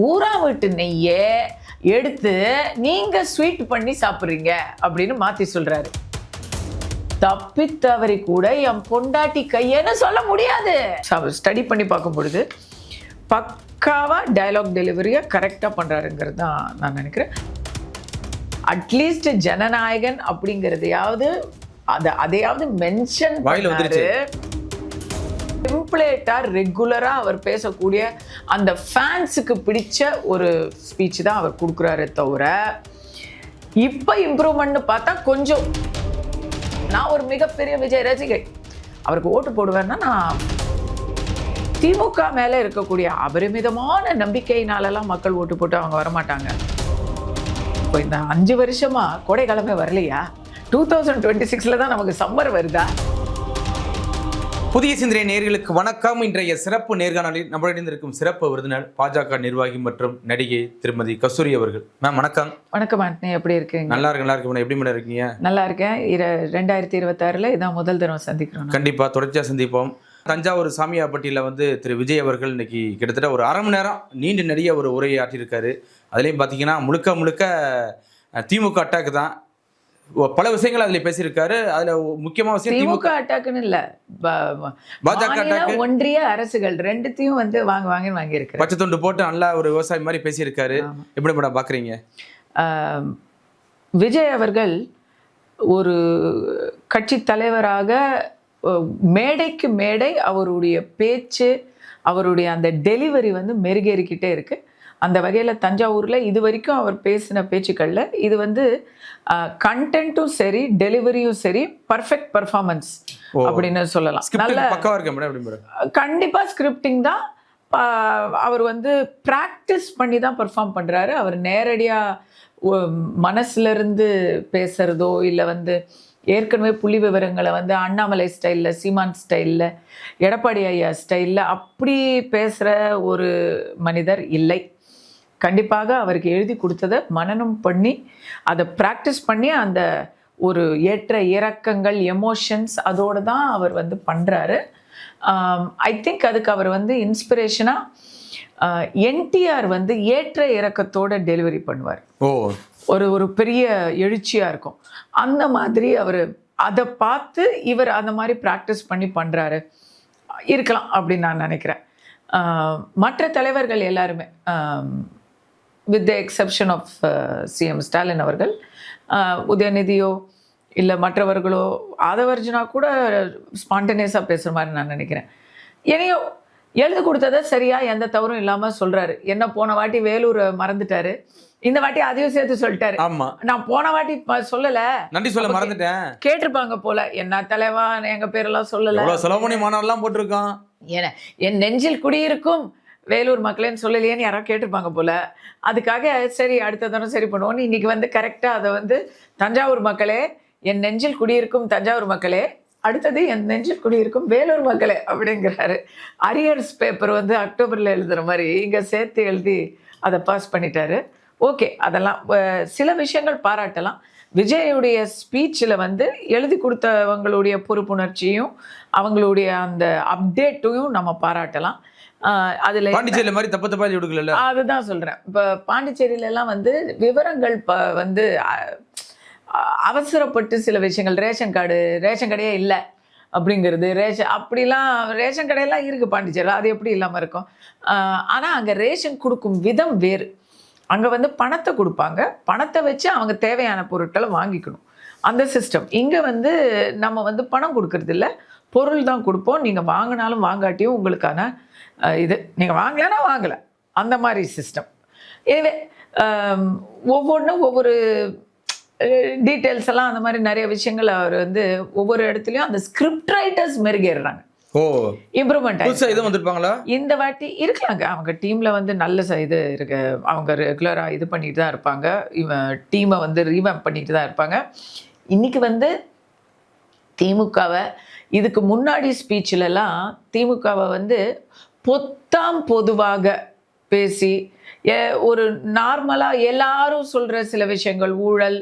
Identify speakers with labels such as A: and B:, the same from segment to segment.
A: ஊரா வீட்டு நெய்யை எடுத்து நீங்க ஸ்வீட் பண்ணி சாப்பிட்றீங்க அப்படின்னு மாத்தி சொல்றாரு. தப்பித்தவரை கூட என் பொண்டாட்டி கையன்னு சொல்ல முடியாது. ஸ்டடி பண்ணி பார்க்கும் பொழுது பக்காவா டயலாக் டெலிவரியை கரெக்டா பண்றாருங்கிறது தான் நான் நினைக்கிறேன். அட்லீஸ்ட் ஜனநாயகன் அப்படிங்கிறதையாவது அதையாவது மென்ஷன் பண்ணாரு. டெம்ப்ளேட்டா ரெகுலரா அவர் பேசக்கூடிய அந்த ஃபேன்ஸுக்கு பிடிச்ச ஒரு ஸ்பீச் தான் அவர் கொடுக்குறாரு தவிர இப்ப இம்ப்ரூவ்மெண்ட் பார்த்தா கொஞ்சம். நான் ஒரு மிகப்பெரிய விஜய் ரசிகை, அவருக்கு ஓட்டு போடுவேன்னா நான் திமுக மேல இருக்கக்கூடிய அபரிமிதமான நம்பிக்கையினாலலாம் மக்கள் ஓட்டு போட்டு அவங்க வரமாட்டாங்க. இப்போ இந்த 5 வருஷமா கோடைக்காலமே வரலையா? 2026 தான் நமக்கு சம்மர் வருதா?
B: புதிய சிந்தனை நேயர்களுக்கு வணக்கம். இன்றைய சிறப்பு நேர்காணலில் நம்முடன் இருக்கும் சிறப்பு விருந்தினர் பாஜக நிர்வாகி மற்றும் நடிகை திருமதி கஸ்தூரி அவர்கள். மேம் வணக்கம்.
A: வணக்கம் ஆண்டனி, எப்படி இருக்கீங்க?
B: நல்லா இருக்கு. எப்படி மேடம் இருக்கீங்க?
A: நல்லா இருக்கேன். 2026 இதான் முதல் தடவை சந்திக்கிறோம்.
B: கண்டிப்பா தொடர்ச்சியா சந்திப்போம். தஞ்சாவூர் சாமியாப்பட்டியில் திரு விஜய் அவர்கள் இன்னைக்கு கிட்டத்தட்ட ஒரு அரை மணி நேரம் நீண்ட நெடிய ஒரு உரையை ஆற்றியிருக்காரு. அதுலேயும் பார்த்தீங்கன்னா முழுக்க திமுக அட்டாக் தான். பல விஷயங்கள் அதில் பேசியிருக்காரு. அதில் முக்கியமான விஷயம்
A: திமுக அட்டாக்னு இல்லை, பாஜக அட்டாக், ஒன்றிய அரசுகள் ரெண்டுத்தையும் வாங்கியிருக்கு.
B: பச்சை துண்டு போட்டு நல்லா ஒரு விவசாயி மாதிரி பேசியிருக்காரு. எப்படி மேடம் பார்க்குறீங்க?
A: விஜய் அவர்கள் ஒரு கட்சி தலைவராக மேடைக்கு மேடை அவருடைய பேச்சு, அவருடைய அந்த டெலிவரி மெருகேறிக்கிட்டே இருக்கு. அந்த வகையில் தஞ்சாவூரில் இது வரைக்கும் அவர் பேசின பேச்சுக்களில் இது கண்டென்ட்டும் சரி டெலிவரியும் சரி பர்ஃபெக்ட் பர்ஃபார்மன்ஸ் அப்படின்னு சொல்லலாம். கண்டிப்பாக ஸ்கிரிப்டிங் தான். அவர் ப்ராக்டிஸ் பண்ணி தான் பெர்ஃபார்ம் பண்ணுறாரு. அவர் நேரடியாக மனசுலேருந்து பேசுகிறதோ இல்லை ஏற்கனவே புள்ளி விவரங்களை அண்ணாமலை ஸ்டைலில், சீமான் ஸ்டைலில், எடப்பாடி ஐயா ஸ்டைலில் அப்படி பேசுகிற ஒரு மனிதர் இல்லை. கண்டிப்பாக அவருக்கு எழுதி கொடுத்ததை மனனம் பண்ணி அதை ப்ராக்டிஸ் பண்ணி அந்த ஒரு ஏற்ற இறக்கங்கள், எமோஷன்ஸ் அதோடு தான் அவர் பண்ணுறாரு. ஐ திங்க் அதுக்கு அவர் இன்ஸ்பிரேஷனாக என்டிஆர் ஏற்ற இறக்கத்தோட டெலிவரி பண்ணுவார். ஒரு பெரிய எழுச்சியாக இருக்கும். அந்த மாதிரி அவர் அதை பார்த்து இவர் அந்த மாதிரி ப்ராக்டிஸ் பண்ணி பண்ணுறாரு இருக்கலாம் அப்படின்னு நான் நினைக்கிறேன். மற்ற தலைவர்கள் எல்லாருமே with the exception of CM Stalin அவர்கள், உதயநிதியோ இல்லை மற்றவர்களோ, ஆதவர்ஜுனா கூட ஸ்பான்டேனியஸாக பேசுகிற மாதிரி நான் நினைக்கிறேன். என்னையோ எழுதி கொடுத்ததை சரியாக எந்த தவறும் இல்லாமல் சொல்கிறாரு. என்ன போன வாட்டி வேலூரை மறந்துட்டாரு, இந்த வாட்டி அதையும் சேர்த்து சொல்லிட்டாரு. நான் போன வாட்டி சொல்லலை,
B: நன்றி சொல்ல மறந்துட்டேன்,
A: கேட்டிருப்பாங்க போல. என்ன தலைவா எங்கள் பேரெல்லாம் சொல்லலை,
B: செலவணி மாநாடுலாம் போட்டிருக்கான்,
A: ஏன்னா என் நெஞ்சில் குடியிருக்கும் வேலூர் மக்களேன்னு சொல்லலையேன்னு யாராவது கேட்டிருப்பாங்க போல. அதுக்காக சரி அடுத்த தடவை சரி பண்ணுவோன்னு இன்னைக்கு கரெக்டாக அதை தஞ்சாவூர் மக்களே, என் நெஞ்சில் குடியிருக்கும் தஞ்சாவூர் மக்களே, அடுத்தது என் நெஞ்சில் குடியிருக்கும் வேலூர் மக்களே அப்படிங்கிறாரு. அரியர்ஸ் பேப்பர் அக்டோபரில் எழுதுகிற மாதிரி இங்கே சேர்த்து எழுதி அதை பாஸ் பண்ணிட்டாரு. ஓகே, அதெல்லாம் சில விஷயங்கள் பாராட்டலாம். விஜயுடைய ஸ்பீச்சில் எழுதி கொடுத்தவங்களுடைய பொறுப்புணர்ச்சியும் அவங்களுடைய அந்த அப்டேட்டையும் நம்ம பாராட்டலாம். அதில்
B: பாண்டிச்சேரியில மாதிரி தப்பா கொடுக்கல,
A: அதுதான் சொல்கிறேன். இப்போ பாண்டிச்சேரியிலலாம் விவரங்கள் அவசரப்பட்டு சில விஷயங்கள், ரேஷன் கடையே இல்லை அப்படிங்கிறது, அப்படிலாம் ரேஷன் கடையெல்லாம் இருக்குது பாண்டிச்சேரியில், அது எப்படி இல்லாமல் இருக்கும்? ஆனால் அங்கே ரேஷன் கொடுக்கும் விதம் வேறு. அங்கே பணத்தை கொடுப்பாங்க, பணத்தை வச்சு அவங்க தேவையான பொருட்களை வாங்கிக்கணும், அந்த சிஸ்டம். இங்கே நம்ம பணம் கொடுக்கறது இல்லை, பொருள் தான் கொடுப்போம். நீங்கள் வாங்கினாலும் வாங்காட்டியும் உங்களுக்கான இது நீங்கள் வாங்கலைன்னா வாங்கலை, அந்த மாதிரி சிஸ்டம். எனவே ஒவ்வொன்றும் ஒவ்வொரு டீட்டெயில்ஸ் எல்லாம் அந்த மாதிரி நிறைய விஷயங்கள் அவர் ஒவ்வொரு இடத்துலையும் அந்த ஸ்கிரிப்ட் ரைட்டர்ஸ் மெருகேறுறாங்க. இம்ப்ரூவ்மெண்ட் இந்த வாட்டி இருக்கலாங்க. அவங்க டீம்ல நல்ல இது இருக்கு, அவங்க ரெகுலரா இது பண்ணிட்டு தான் இருப்பாங்க, டீமை ரீவேம்ப் பண்ணிட்டு தான் இருப்பாங்க. இன்னைக்கு திமுகவை இதுக்கு முன்னாடி ஸ்பீச்சிலலாம் திமுகவை பொத்தாம் பொதுவாக பேசி ஒரு நார்மலாக எல்லாரும் சொல்கிற சில விஷயங்கள், ஊழல்,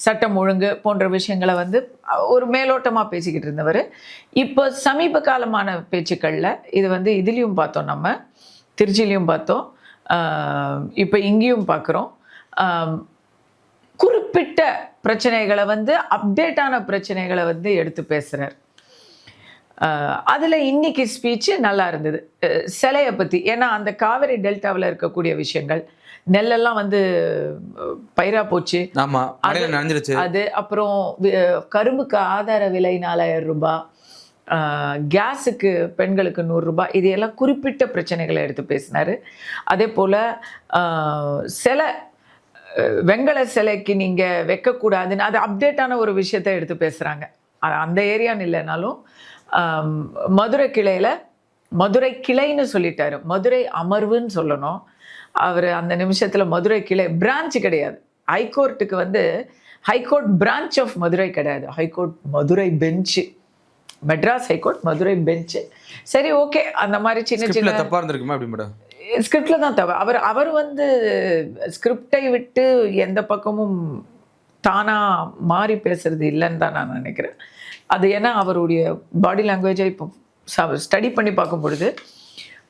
A: சட்டம் ஒழுங்கு போன்ற விஷயங்களை ஒரு மேலோட்டமாக பேசிக்கிட்டு இருந்தவர். இப்போ சமீப காலமான பேச்சுக்களில் இது இதுலேயும் பார்த்தோம், நம்ம திருச்சியிலையும் பார்த்தோம், இப்போ இங்கேயும் பார்க்குறோம். குறிப்பிட்ட பிரச்சனைகளை வந்து அப்டேட்டான பிரச்சனைகளை வந்து எடுத்து பேசுகிறார். அதில் இன்னைக்கு ஸ்பீச்சு நல்லா இருந்தது. சிலையை பற்றி, ஏன்னா அந்த காவிரி டெல்டாவில் இருக்கக்கூடிய விஷயங்கள், நெல்லெல்லாம் வந்து பயிரா போச்சு. அது அப்புறம் கரும்புக்கு ஆதார விலை 4000 ரூபாய், கேஸுக்கு பெண்களுக்கு 100 ரூபாய், இதையெல்லாம் குறிப்பிட்ட பிரச்சனைகளை எடுத்து பேசினார். அதே போல் சிலை, வெங்கல சிலைக்கு நீங்கள் வைக்கக்கூடாதுன்னு அது அப்டேட்டான ஒரு விஷயத்தை எடுத்து பேசுகிறாங்க. அந்த ஏரியான்னு இல்லைனாலும் மதுரை கிளையில், மதுரை கிளைன்னு சொல்லிட்டாரு, மதுரை அமர்வுன்னு சொல்லணும். அவர் அந்த நிமிஷத்தில் மதுரை கிளை பிரான்ச் கிடையாது. ஹைகோர்ட்டுக்கு வந்து ஹைகோர்ட் பிரான்ச் ஆஃப் மதுரை கிடையாது, ஹைகோர்ட் மதுரை பெஞ்சு, மெட்ராஸ் ஹைகோர்ட் மதுரை பெஞ்சு. சரி, ஓகே, அந்த மாதிரி சின்ன சின்ன
B: தப்பாக இருந்திருக்குமா அப்படி மேடம்?
A: ஸ்கிரிப்டில் தான் தவிர அவர் வந்து ஸ்கிரிப்டை விட்டு எந்த பக்கமும் தானாக மாறி பேசுறது இல்லைன்னு தான் நான் நினைக்கிறேன். அது ஏன்னா அவருடைய பாடி லாங்குவேஜை இப்போ ஸ்டடி பண்ணி பார்க்கும் பொழுது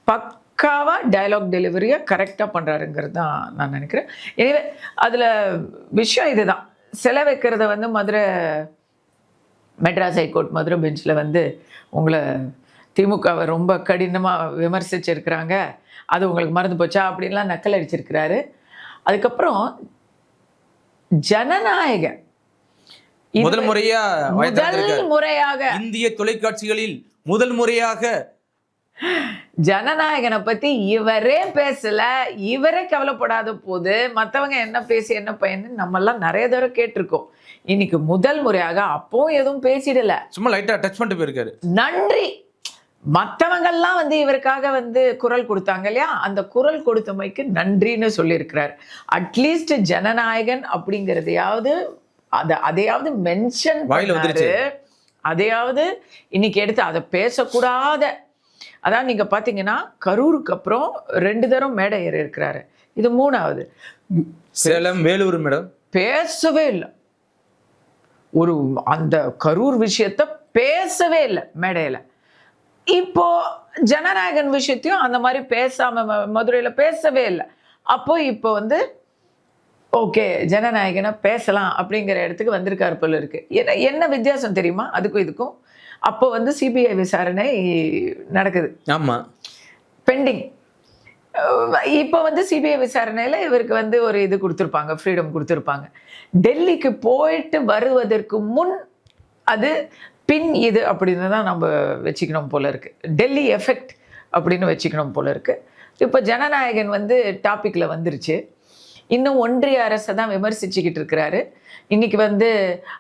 A: பக்காவாக டயலாக் டெலிவரியை கரெக்டாக பண்ணுறாருங்கிறது தான் நான் நினைக்கிறேன். எனவே அதில் விஷயம் இதுதான். சிலை வைக்கிறத வந்து மெட்ராஸ் ஹைகோர்ட் மதுரை பெஞ்சில் வந்து உங்களை திமுகவை ரொம்ப கடினமாக விமர்சிச்சிருக்கிறாங்க, அது உங்களுக்கு மறந்து போச்சா அப்படின்லாம் நக்கல் அடிச்சிருக்கிறாரு. அதுக்கப்புறம் ஜனநாயகன்
B: முதல்
A: முறையாக
B: இந்திய தொலைக்காட்சிகளில் முதல் முறையாக
A: ஜனநாயகனை பத்தி இவரே பேசல, இவரே கவலைப்படாத போது மற்றவங்க என்ன பேசி என்ன பயன்னு நம்ம எல்லாம் நிறைய தடவை கேட்டிருக்கோம். இன்னைக்கு முதல் முறையாக, அப்பவும் எதுவும் பேசிடல,
B: சும்மா லைட்டா டச் பண்ணிட்டு போயிருக்காரு.
A: நன்றி. மற்றவங்கள்லாம் வந்து இவருக்காக வந்து குரல் கொடுத்தாங்க இல்லையா, அந்த குரல் கொடுத்தமைக்கு நன்றின்னு சொல்லியிருக்கிறார். அட்லீஸ்ட் ஜனநாயகன் அப்படிங்கிறதையாவது அதையாவது மென்ஷன் பண்ணாரு. அதையாவது இன்னைக்கு எடுத்து அதை பேசக்கூடாத, அதான் நீங்க பாத்தீங்கன்னா கரூருக்கு அப்புறம் 2 தரம் மேடை ஏறி இருக்கிறாரு, இது 3வது.
B: சேலம், வேலூர் மேடம்
A: பேசவே இல்லை, ஒரு அந்த கரூர் விஷயத்த பேசவே இல்லை மேடையில. இப்போ ஜனநாயகன் விஷயத்தையும் அந்த மாதிரி பேசாம மதுரையில பேசவே இல்லை. அப்போ இப்போ வந்து ஓகே, ஜனநாயகனை பேசலாம் அப்படிங்கிற இடத்துக்கு வந்திருக்காரு போல இருக்கு. என்ன வித்தியாசம் தெரியுமா அதுக்கும் இதுக்கும்? அப்போ வந்து சிபிஐ விசாரணை நடக்குது,
B: ஆமா,
A: பெண்டிங். இப்போ வந்து சிபிஐ விசாரணையில் இவருக்கு வந்து ஒரு இது கொடுத்துருப்பாங்க, ஃப்ரீடம் கொடுத்துருப்பாங்க. டெல்லிக்கு போயிட்டு வருவதற்கு முன் அது பின் இது அப்படின்னு தான் நம்ம வச்சுக்கணும் போல இருக்கு. டெல்லி எஃபெக்ட் அப்படின்னு வச்சுக்கணும் போல இருக்கு. இப்போ ஜனநாயகன் வந்து டாப்பிக்கில் வந்துருச்சு. இன்னும் ஒன்றிய அரசை தான் விமர்சிச்சுக்கிட்டு இருக்கிறாரு. இன்னைக்கு வந்து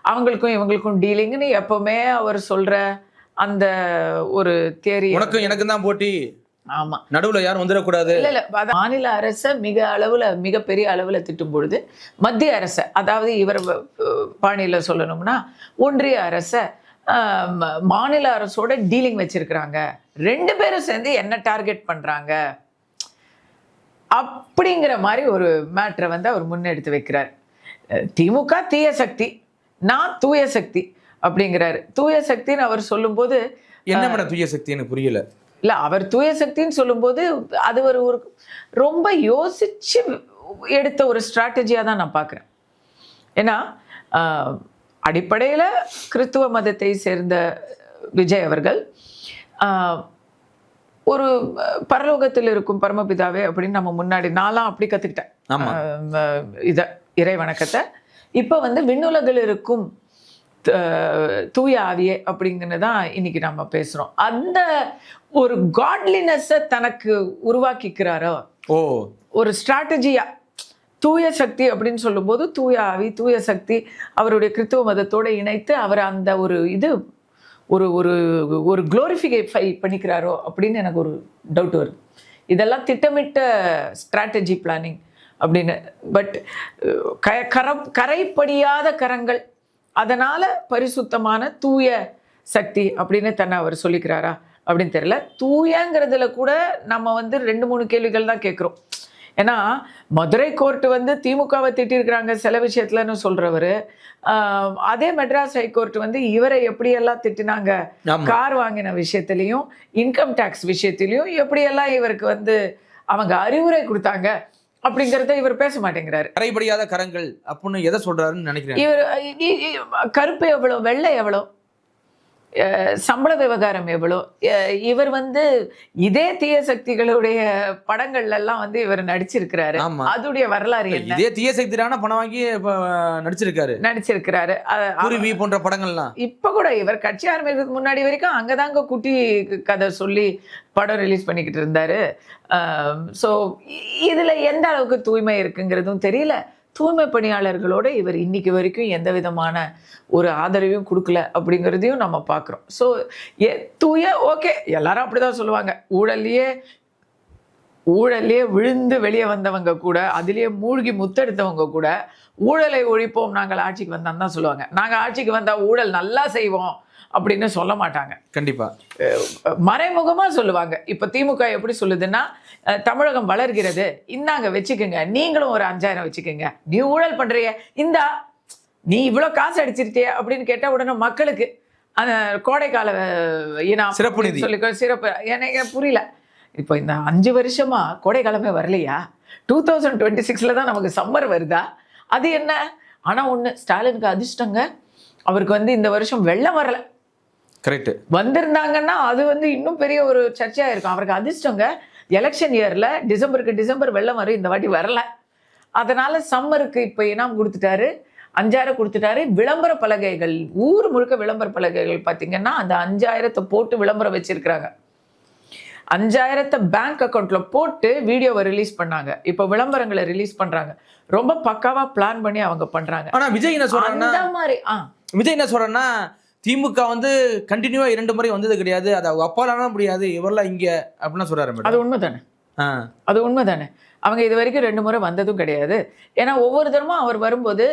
A: அவங்களுக்கும் இவங்களுக்கும் டீலிங்னு எப்பவுமே அவர் சொல்ற அந்த ஒரு தியரி,
B: உனக்கும் எனக்கு தான் போட்டி,
A: ஆமா,
B: நடுவுல யாரும் வந்துடக்கூடாது.
A: இல்ல மாநில அரசை மிகப்பெரிய அளவுல திட்டும் பொழுது மத்திய அரசை, அதாவது இவர் பாணியில சொல்லணும்னா ஒன்றிய அரசை மாநில அரசோட டீலிங் வச்சிருக்கிறாங்க, 2 பேரும் சேர்ந்து என்ன டார்கெட் பண்றாங்க அப்படிங்கிற மாதிரி ஒரு மேட்ரை வந்து அவர் முன்னெடுத்து வைக்கிறார். திமுக தீய சக்தி, நான் தூய சக்தி அப்படிங்கிறாரு. தூய சக்தின்னு அவர் சொல்லும்போது
B: என்ன மேடம் தூய சக்தி? எனக்கு புரியல.
A: இல்ல, அவர் தூய சக்தின்னு சொல்லும்போது அது ஒரு ரொம்ப யோசிச்சு எடுத்த ஒரு ஸ்ட்ராட்டஜியா தான் நான் பார்க்குறேன். ஏன்னா அடிப்படையில் கிறிஸ்துவ மதத்தை சேர்ந்த விஜய் அவர்கள் ஒரு பரலோகத்தில் இருக்கும் பரமபிதாவே அப்படின்னு நம்ம முன்னாடி நான்லாம் அப்படி கற்றுக்கிட்டேன் இதை, இறை வணக்கத்தை. இப்போ வந்து விண்ணுலகில் இருக்கும் தூய ஆவியே அப்படிங்கிறது தான் இன்னைக்கு நம்ம பேசுகிறோம். அந்த ஒரு காட்லினஸை தனக்கு உருவாக்கிக்கிறாரோ ஒரு ஸ்ட்ராட்டஜியா. தூய சக்தி அப்படின்னு சொல்லும்போது தூய ஆவி, தூய சக்தி அவருடைய கிறிஸ்துவ மதத்தோடு இணைத்து அவர் அந்த ஒரு இது ஒரு ஒரு ஒரு குளோரிஃபை பண்ணிக்கிறாரோ அப்படின்னு எனக்கு ஒரு டவுட் வருது. இதெல்லாம் திட்டமிட்ட ஸ்ட்ராட்டஜி பிளானிங் அப்படின்னு. பட் கரைப்படியாத கரங்கள், அதனால பரிசுத்தமான தூய சக்தி அப்படின்னு தன்னை அவர் சொல்லிக்கிறாரா அப்படின்னு தெரியல. தூயங்கிறதுல கூட நம்ம வந்து 2-3 கேள்விகள் தான் கேட்குறோம். ஏன்னா மதுரை கோர்ட்டு வந்து திமுகவை திட்டிருக்கிறாங்க சில விஷயத்துலன்னு சொல்றவர், அதே மெட்ராஸ் ஹைகோர்ட் வந்து இவரை எப்படியெல்லாம் திட்டினாங்க, கார் வாங்கின விஷயத்துலையும் இன்கம் டேக்ஸ் விஷயத்திலையும் எப்படியெல்லாம் இவருக்கு வந்து அவங்க அறிவுரை கொடுத்தாங்க அப்படிங்கிறத இவர் பேச மாட்டேங்கிறாரு.
B: கரைபடியாத கரங்கள் அப்படின்னு எதை சொல்றாருன்னு நினைக்கிறேன்.
A: இவர் கருப்பு எவ்வளோ, வெள்ளை எவ்வளோ, சம்பள விவகாரம் எவ்வளோ, இவர் வந்து இதே தீய சக்திகளுடைய படங்கள்ல எல்லாம் வந்து இவர் நடிச்சிருக்கிறாரு. அதுடைய வரலாறு என்ன?
B: இதே தீய சக்தியான பணம் வாங்கி நடிச்சிருக்காரு. குருவி போன்ற படங்கள்லாம்
A: இப்ப கூட இவர் கட்சி ஆரம்பிக்கிறதுக்கு முன்னாடி வரைக்கும் அங்கதாங்க குட்டி கதை சொல்லி படம் ரிலீஸ் பண்ணிக்கிட்டு இருந்தாரு. ஸோ இதுல எந்த அளவுக்கு தூய்மை இருக்குங்கிறதும் தெரியல. தூய்மை பணியாளர்களோட இவர் இன்னைக்கு வரைக்கும் எந்த விதமான ஒரு ஆதரவையும் கொடுக்கல அப்படிங்கிறதையும் நம்ம பார்க்குறோம். ஸோ ஓகே, எல்லாரும் அப்படிதான் சொல்லுவாங்க. ஊழல்லையே விழுந்து வெளியே வந்தவங்க கூட, அதுலேயே மூழ்கி முத்தெடுத்தவங்க கூட ஊழலை ஒழிப்போம் நாங்கள் ஆட்சிக்கு வந்தான்னு தான் சொல்லுவாங்க. நாங்கள் ஆட்சிக்கு வந்தால் ஊழல் நல்லா செய்வோம் அப்படின்னு சொல்ல மாட்டாங்க.
B: கண்டிப்பா
A: மறைமுகமா சொல்லுவாங்க. இப்ப திமுக எப்படி சொல்லுதுன்னா, தமிழகம் வளர்கிறது, இந்தாங்க வச்சுக்கோங்க, நீங்களும் ஒரு 5000 வச்சுக்கோங்க, நீ ஊழல் பண்றிய இந்தா, நீ இவ்வளவு காசு அடிச்சிருக்கிய அப்படின்னு கேட்ட உடனே மக்களுக்கு அந்த கோடைக்கால
B: சிறப்பு நிதி
A: சொல்லி சிறப்பு. எனக்கு புரியல. இப்போ இந்த 5 வருஷமா கோடைக்காலமே வரலையா? 2026 தான் நமக்கு சம்மர் வருதா? அது என்ன? ஆனா ஒண்ணு, ஸ்டாலினுக்கு அதிர்ஷ்டங்க, அவருக்கு வந்து இந்த வருஷம் வெள்ளம் வரல.
B: கரெக்ட்.
A: வந்திருந்தாங்கன்னா அது வந்து இன்னும் பெரிய ஒரு சர்ச்சையா இருக்கும். அவருக்கு அதிர்ஷ்டங்க, எலெக்ஷன் இயர்ல டிசம்பர் வெள்ளம் வரும், இந்த வாட்டி வரல. அதனால சம்மருக்கு இப்ப இனாம் கொடுத்துட்டாரு, 5000 கொடுத்துட்டாரு. விளம்பர பலகைகள், ஊர் முழுக்க விளம்பர பலகைகள் பார்த்தீங்கன்னா அந்த 5000 போட்டு விளம்பரம் வச்சிருக்கிறாங்க. 5000 பேங்க் அக்கௌண்ட்ல போட்டு வீடியோவை ரிலீஸ் பண்ணாங்க. இப்போ விளம்பரங்களை ரிலீஸ் பண்றாங்க. ரொம்ப பக்காவா பிளான் பண்ணி அவங்க பண்றாங்க.
B: ஆனா விஜய் என்ன சொல்றாருன்னா,
A: அந்த மாதிரி
B: விஜய் என்ன சொல்றாருன்னா, திமுக வந்து கண்டினியூவா 2 முறை வந்தது கிடையாது, அது அவங்க அப்பாலான முடியாது, இவரெல்லாம் இங்க அப்படின்னு சொல்றாரு.
A: அது உண்மைதானே? அது உண்மைதானே? அவங்க இது வரைக்கும் 2 முறை வந்ததும் கிடையாது. ஏன்னா ஒவ்வொரு தரமும் அவர் வரும்போது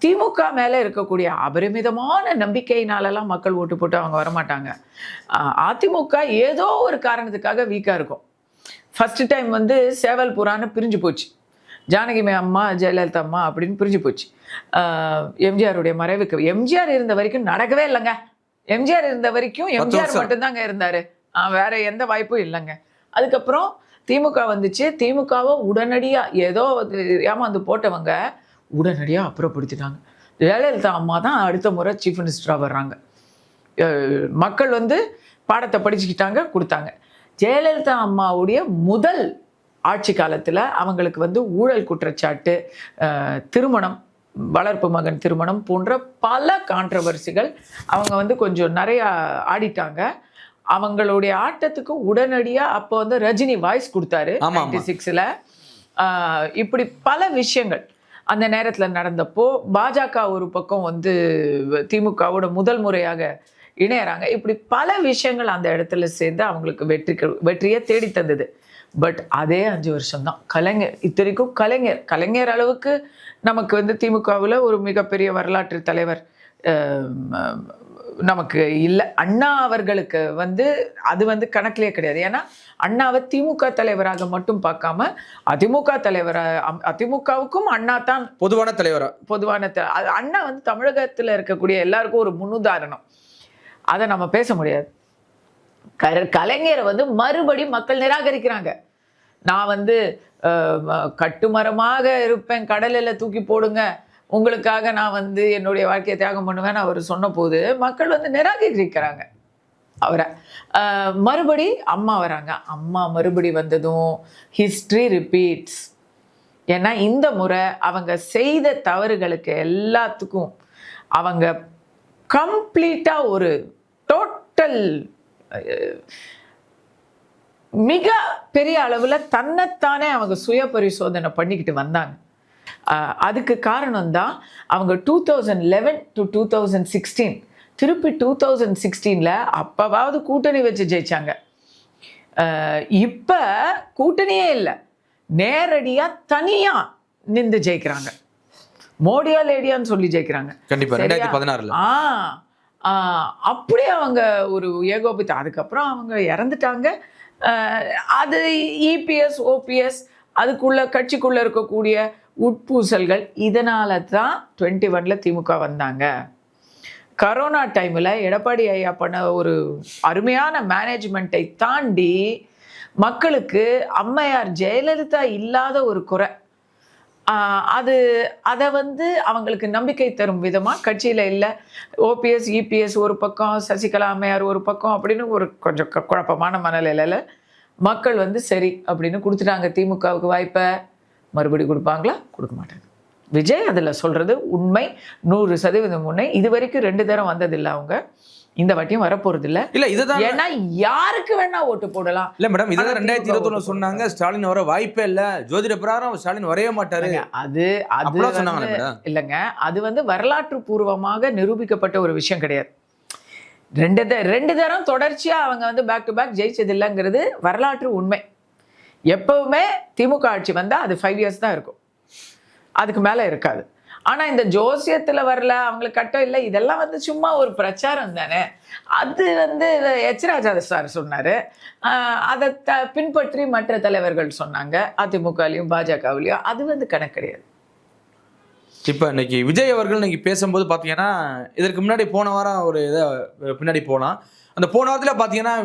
A: திமுக மேல இருக்கக்கூடிய அபரிமிதமான நம்பிக்கையினாலெல்லாம் மக்கள் ஓட்டு போட்டு அவங்க வரமாட்டாங்க. அதிமுக ஏதோ ஒரு காரணத்துக்காக வீக்கா இருக்கும். ஃபர்ஸ்ட் டைம் வந்து சேவல் புறான்னு பிரிஞ்சு போச்சு. ஜானகி அம்மா, ஜெயலலிதா அம்மா அப்படின்னு பிரிஞ்சு போச்சு. எம்ஜிஆருடைய மறைவுக்கு எம்ஜிஆர் இருந்த வரைக்கும் நடக்கவே இல்லைங்க. எம்ஜிஆர் இருந்த வரைக்கும் எம்ஜிஆர் மட்டும்தாங்க இருந்தாரு, வேற எந்த வாய்ப்பும் இல்லைங்க. அதுக்கப்புறம் திமுக வந்துச்சு. திமுகவை உடனடியா ஏதோ ஏமாந்து போட்டவங்க உடனடியா அப்புறப்படுத்திட்டாங்க. ஜெயலலிதா அம்மா தான் அடுத்த முறை சீஃப் மினிஸ்டரா வர்றாங்க. மக்கள் வந்து பாடத்தை படிச்சுக்கிட்டாங்க, கொடுத்தாங்க. ஜெயலலிதா அம்மாவுடைய முதல் ஆட்சி காலத்தில் அவங்களுக்கு வந்து ஊழல் குற்றச்சாட்டு, திருமணம், வளர்ப்பு மகன் திருமணம் போன்ற பல கான்ட்ரவர்சிகள், அவங்க வந்து கொஞ்சம் நிறையா ஆடிட்டாங்க. அவங்களுடைய ஆட்டத்துக்கு உடனடியாக அப்போ வந்து ரஜினி வாய்ஸ் கொடுத்தாரு 96ல். இப்படி பல விஷயங்கள் அந்த நேரத்தில் நடந்தப்போ பாஜக ஒரு பக்கம் வந்து திமுகவோட முதல் முறையாக இணையறாங்க. இப்படி பல விஷயங்கள் அந்த இடத்துல சேர்ந்து அவங்களுக்கு வெற்றியை தேடி தந்தது. பட் அதே 5 வருஷம்தான் கலைஞர். இத்தனைக்கும் கலைஞர் அளவுக்கு நமக்கு வந்து திமுகவில் ஒரு மிகப்பெரிய வரலாற்று தலைவர் நமக்கு இல்லை. அண்ணா அவர்களுக்கு வந்து அது வந்து கணக்கிலே கிடையாது. ஏன்னா அண்ணாவை திமுக தலைவராக மட்டும் பார்க்காம அதிமுகவுக்கும் அண்ணா தான் பொதுவான அண்ணா வந்து தமிழகத்தில் இருக்கக்கூடிய எல்லாருக்கும் ஒரு முன்னுதாரணம். அதை நம்ம பேச முடியாது. கலைஞரை வந்து மறுபடி மக்கள் நிராகரிக்கிறாங்க. நான் வந்து கட்டுமரமாக இருப்பேன், கடலில் தூக்கி போடுங்க, உங்களுக்காக நான் வந்து என்னுடைய வாழ்க்கையை தியாகம் பண்ணுவேன் அவர் சொன்ன போது மக்கள் வந்து நிராகரிக்கிறாங்க அவரை. மறுபடி அம்மா வராங்க. அம்மா மறுபடி வந்ததும் ஹிஸ்ட்ரி ரிப்பீட்ஸ். ஏன்னா இந்த முறை அவங்க செய்த தவறுகளுக்கு எல்லாத்துக்கும் அவங்க கம்ப்ளீட்டாக ஒரு டோட்டல் மிக பெரிய அளவில் தன்னைத்தானே அவங்க சுய பரிசோதனை பண்ணிக்கிட்டு வந்தாங்க. அதுக்கு காரணம் தான் அவங்க 2011 to 2016 திருப்பி 2016ல் அப்பவாவது கூட்டணி வச்சு ஜெயிச்சாங்க. இப்போ கூட்டணியே இல்லை, நேரடியாக தனியாக நின்று ஜெயிக்கிறாங்க. மோடியா லேடியான்னு சொல்லி ஜெயிக்கிறாங்க.
B: கண்டிப்பா 2016ல்.
A: அப்படியே அவங்க ஒரு ஏகோபித்த. அதுக்கப்புறம் அவங்க இறந்துட்டாங்க. அது இபிஎஸ் ஓபிஎஸ் அதுக்குள்ள கட்சிக்குள்ள இருக்கக்கூடிய உட்பூசல்கள், இதனால தான் 21ல் திமுக வந்தாங்க. கரோனா டைமில் எடப்பாடி ஐயா பண்ண ஒரு அருமையான மேனேஜ்மெண்ட்டை தாண்டி மக்களுக்கு அம்மையார் ஜெயலலிதா இல்லாத ஒரு குறை, அதை வந்து அவங்களுக்கு நம்பிக்கை தரும் விதமாக கட்சியில் இல்லை, ஓபிஎஸ் இபிஎஸ் ஒரு பக்கம், சசிகலா அம்மையார் ஒரு பக்கம் அப்படின்னு ஒரு கொஞ்சம் குழப்பமான மனநிலையில் மக்கள் வந்து சரி அப்படின்னு கொடுத்துட்டாங்க. திமுகவுக்கு வாய்ப்பை மறுபடி கொடுப்பாங்களா? கொடுக்க மாட்டாங்க. விஜய் அதில் சொல்கிறது உண்மை, 100% உண்மை. இது வரைக்கும் 2 தரம் வந்ததில்லை அவங்க, இந்த வாட்டியும் வரப்போறது இல்ல.
B: இல்ல இதுதான்,
A: ஏன்னா யாருக்கு வேணா ஓட்டு போடலாம்.
B: இல்ல மேடம், இதான் 2021 சொன்னாங்க ஸ்டாலின் வர வாய்ப்பே இல்ல, ஜோதிட பிரகாரம் ஸ்டாலின் வரவே மாட்டாரு,
A: அது
B: சொன்னாங்க.
A: இல்லைங்க, அது வந்து வரலாற்று பூர்வமாக நிரூபிக்கப்பட்ட ஒரு விஷயம் கிடையாது. 2 தரம் தொடர்ச்சியா அவங்க வந்து பேக் டு பேக் ஜெயிச்சது இல்லைங்கிறது வரலாற்று உண்மை. எப்பவுமே திமுக ஆட்சி வந்தா அது 5 இயர்ஸ் தான் இருக்கும், அதுக்கு மேல இருக்காது. ஆனா இந்த ஜோசியத்துல வரல, அவங்களுக்கு கட்டம் இல்லை, இதெல்லாம் வந்து சும்மா ஒரு பிரச்சாரம் தானே. அது வந்து எச் ராஜா சார் சொன்னாரு, அதை பின்பற்றி மற்ற தலைவர்கள் சொன்னாங்க, அதிமுகலையும் பாஜகவிலையும். அது வந்து கணக்கு கிடையாது.
B: இப்போ இன்னைக்கு விஜய் அவர்கள் இன்னைக்கு பேசும்போது பார்த்தீங்கன்னா, இதற்கு முன்னாடி போன வாரம் ஒரு இதை பின்னாடி போகலாம், அந்த போன வாரத்தில் பார்த்தீங்கன்னா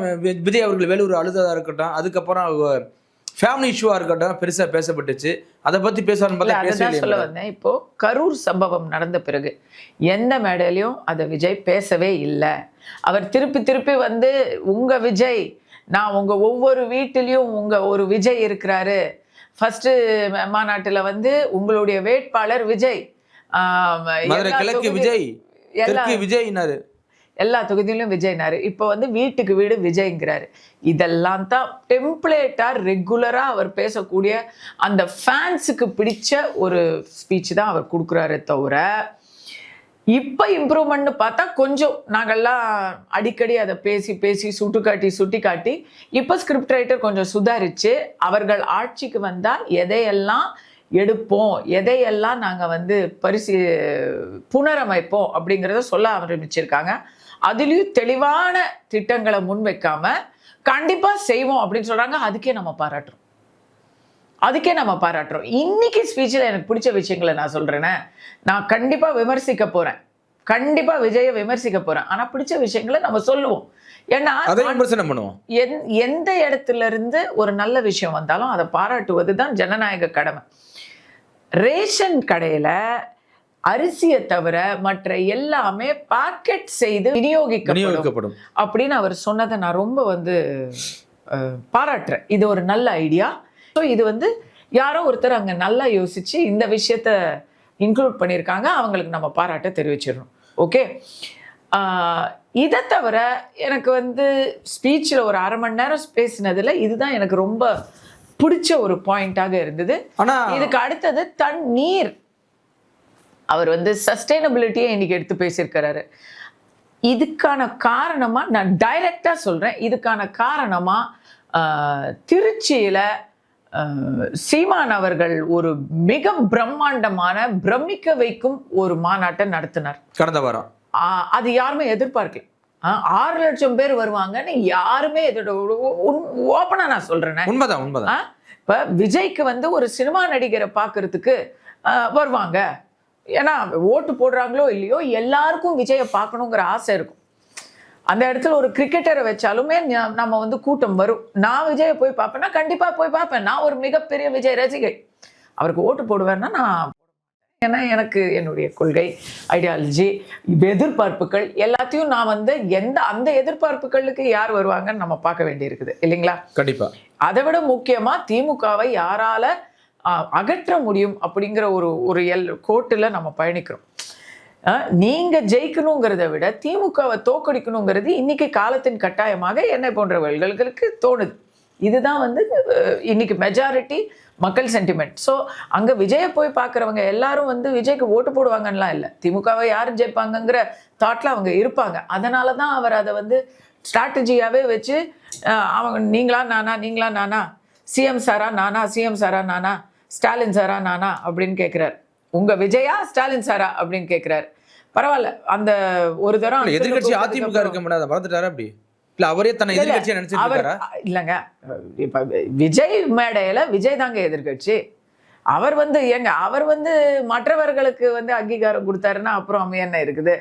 B: விஜய் அவர்கள் வேலூர் அழுததாக இருக்கட்டும், அதுக்கப்புறம் ஃபேமிலி இஷ்யூவாக இருக்கட்டும் பெருசாக பேசப்பட்டுச்சு. அதை பற்றி பேசுவார்னு பார்த்தா
A: சொல்ல வந்தேன். இப்போ கரூர் சம்பவம் நடந்த பிறகு எந்த மேடையிலையும் அதை விஜய் பேசவே இல்லை. அவர் திருப்பி வந்து உங்க விஜய், நான் உங்க ஒவ்வொரு வீட்டிலையும் ஒரு விஜய் இருக்கிறாரு, ஃபர்ஸ்ட் மாநாட்டில் வந்து உங்களுடைய வேட்பாளர் விஜய்,
B: கிழக்கு விஜய், விஜய்னாரு,
A: எல்லா தொகுதியிலும் விஜய்னாரு, இப்போ வந்து வீட்டுக்கு வீடு விஜய்ங்கிறாரு. இதெல்லாம் தான் டெம்ப்ளேட்டாக ரெகுலராக அவர் பேசக்கூடிய அந்த ஃபேன்ஸுக்கு பிடிச்ச ஒரு ஸ்பீச் தான் அவர் கொடுக்குறாரு. தவிர இப்போ இம்ப்ரூவ்மெண்ட்னு பார்த்தா கொஞ்சம் நாங்கள்லாம் அடிக்கடி அதை பேசி சுட்டி காட்டி இப்போ ஸ்கிரிப்ட் ரைட்டர் கொஞ்சம் சுதாரித்து அவர்கள் ஆட்சிக்கு வந்தால் எதையெல்லாம் எடுப்போம், எதையெல்லாம் நாங்கள் வந்து புனரமைப்போம் அப்படிங்கிறத சொல்ல ஆரம்பிச்சிருக்காங்க. அதுலேயும் தெளிவான திட்டங்களை முன்வைக்காம கண்டிப்பாக செய்வோம் அப்படின்னு சொல்கிறாங்க. அதுக்கே நம்ம பாராட்டுறோம். இன்னைக்கு ஸ்பீச்சில் எனக்கு பிடிச்ச விஷயங்களை நான் சொல்கிறேன்னே, நான் கண்டிப்பாக விமர்சிக்க போகிறேன், கண்டிப்பாக விஜயை விமர்சிக்க போகிறேன். ஆனால் பிடிச்ச விஷயங்களை நம்ம சொல்லுவோம். ஏன்னா எந்த இடத்துல இருந்து ஒரு நல்ல விஷயம் வந்தாலும் அதை பாராட்டுவது தான் ஜனநாயக கடமை. ரேஷன் கடையில் அரிசியை தவிர மற்ற எல்லாமே பாக்கெட் செய்து விநியோகிக்கப்படும் அப்படின்னு அவர் சொன்னதை நான் ரொம்ப வந்து பாராட்டுறேன். இது ஒரு நல்ல ஐடியா. ஸோ இது வந்து யாரோ ஒருத்தர் அங்கே நல்லா யோசிச்சு இந்த விஷயத்த இன்க்ளூட் பண்ணியிருக்காங்க, அவங்களுக்கு நம்ம பாராட்ட தெரிவிச்சிடணும். ஓகே, இதை தவிர எனக்கு வந்து ஸ்பீச்சில் ஒரு 1/2 மணி நேரம் பேசினதுல இதுதான் எனக்கு ரொம்ப பிடிச்ச ஒரு பாயிண்டாக இருந்தது. ஆனால் இதுக்கு அடுத்தது தண்ணீர். அவர் வந்து சஸ்டைனபிலிட்டியை இன்னைக்கு எடுத்து பேசியிருக்கிறாரு. இதுக்கான காரணமா நான் டைரக்டா சொல்றேன், இதுக்கான காரணமா திருச்சியில சீமான் அவர்கள் ஒரு மிக பிரம்மாண்டமான பிரமிக்க வைக்கும் ஒரு மாநாட்டை நடத்தினார் கடந்த வாரம். அது யாருமே எதிர்பார்க்கல. 6 லட்சம் பேர் வருவாங்கன்னு யாருமே ஓப்பனா நான் சொல்றேன். உண்மைதான். இப்ப விஜய்க்கு வந்து ஒரு சினிமா நடிகரை பார்க்கறதுக்கு வருவாங்க, ஏன்னா ஓட்டு போடுறாங்களோ இல்லையோ எல்லாருக்கும் விஜயை பார்க்கணுங்கிற ஆசை இருக்கும். அந்த இடத்துல ஒரு கிரிக்கெட்டரை வச்சாலுமே நம்ம வந்து கூட்டம் வரும். நான் விஜயை போய் பார்ப்பேன்னா கண்டிப்பாக போய் பார்ப்பேன். நான் ஒரு மிகப்பெரிய விஜய் ரசிகை. அவருக்கு ஓட்டு போடுவேன்னா நான், ஏன்னா எனக்கு என்னுடைய கொள்கை, ஐடியாலஜி, எதிர்பார்ப்புகள் எல்லாத்தையும் நான் வந்து அந்த எதிர்பார்ப்புகளுக்கு யார் வருவாங்கன்னு நம்ம பார்க்க வேண்டியிருக்குது இல்லைங்களா? கண்டிப்பாக. அதை விட முக்கியமாக திமுகவை யாரால அகற்ற முடியும் அப்படிங்கிற ஒரு கோட்டில் நம்ம பயணிக்கிறோம். நீங்க ஜெயிக்கணுங்கிறத விட திமுகவை தோக்கடிக்கணுங்கிறது இன்னைக்கு காலத்தின் கட்டாயமாக என்னை போன்றவர்களுக்கு தோணுது. இதுதான் வந்து இன்னைக்கு மெஜாரிட்டி மக்கள் சென்டிமெண்ட். ஸோ அங்கே விஜயை போய் பார்க்குறவங்க எல்லாரும் வந்து விஜய்க்கு ஓட்டு போடுவாங்கன்னெலாம் இல்லை, திமுகவை யாரும் ஜெயிப்பாங்கங்கிற தாட்டில் அவங்க இருப்பாங்க. அதனால தான் அவர் அதை வந்து ஸ்ட்ராட்டஜியாகவே வச்சு அவங்க நீங்களா நானா, சிஎம் சாரா நானா, ஸ்டாலின் சாரா நானா அப்படின்னு கேட்குறாரு. உங்க விஜயா ஸ்டாலின் சாரா அப்படின்னு கேட்குறாரு. பரவாயில்ல, அந்த ஒரு தரம்
B: எதிர்கட்சி அதிமுக இருக்க முடியாத மறந்துட்டாரு அப்படி இல்ல, அவரே தன்னை எதிர்கட்சியா நினைச்சிருக்காரா?
A: இல்லைங்க, இப்ப விஜய் மேடையில விஜய் தாங்க எதிர்கட்சி. அவர் வந்து அவர் வந்து மற்றவர்களுக்கு வந்து அங்கீகாரம் கொடுத்தாருன்னா அப்புறம் என்ன இருக்குது?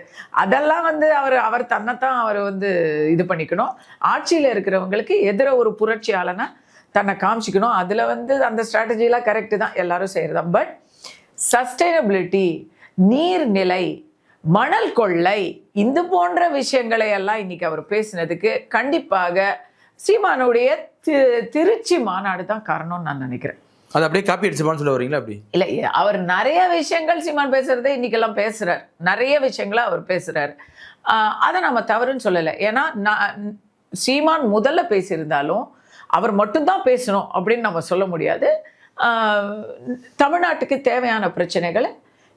A: அதெல்லாம் வந்து அவர் தன்னைத்தான் அவர் வந்து இது பண்ணிக்கணும். ஆட்சியில் இருக்கிறவங்களுக்கு எதிர ஒரு புரட்சியாளனா தன்னை காமிச்சிக்கணும். அதில் வந்து அந்த ஸ்ட்ராட்டஜிலாம் கரெக்டு தான், எல்லாரும் செய்கிறது தான். பட் சஸ்டைனபிலிட்டி, நீர்நிலை, மணல் கொள்ளை, இந்த போன்ற விஷயங்களை எல்லாம் இன்னைக்கு அவர் பேசினதுக்கு கண்டிப்பாக சீமானுடைய திருச்சி மாநாடு தான் காரணம்னு நான் நினைக்கிறேன்.
B: அது அப்படியே காப்பி அடிச்சுப்பான்னு சொல்ல வரீங்களா? அப்படி
A: இல்லை, அவர் நிறைய விஷயங்கள் சீமான் பேசுறதே இன்னைக்கெல்லாம் பேசுறார், நிறைய விஷயங்களை அவர் பேசுறாரு. அதை நம்ம தவறுன்னு சொல்லலை. ஏன்னா சீமான் முதல்ல பேசியிருந்தாலும் அவர் மட்டும்தான் பேசணும் அப்படின்னு நம்ம சொல்ல முடியாது. தமிழ்நாட்டுக்கு தேவையான பிரச்சனைகளை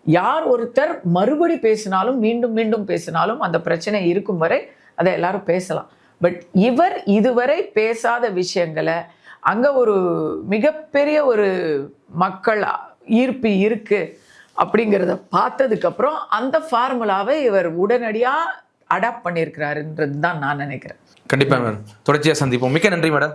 A: யார் ஒருத்தர் மறுபடி பேசினாலும் மீண்டும் மீண்டும் பேசினாலும் அந்த பிரச்சனை இருக்கும் வரை அதை எல்லாரும் பேசலாம். பட் இவர் இதுவரை பேசாத விஷயங்களை, அங்கே ஒரு மிகப்பெரிய ஒரு மக்கள் ஈர்ப்பு இருக்கு அப்படிங்கிறத பார்த்ததுக்கப்புறம் அந்த ஃபார்முலாவை இவர் உடனடியாக அடாப்ட் பண்ணியிருக்கிறாருன்றது தான் நான் நினைக்கிறேன்.
B: கண்டிப்பாக மேடம், தொடர்ச்சியாக சந்திப்போம். மிக்க நன்றி மேடம்.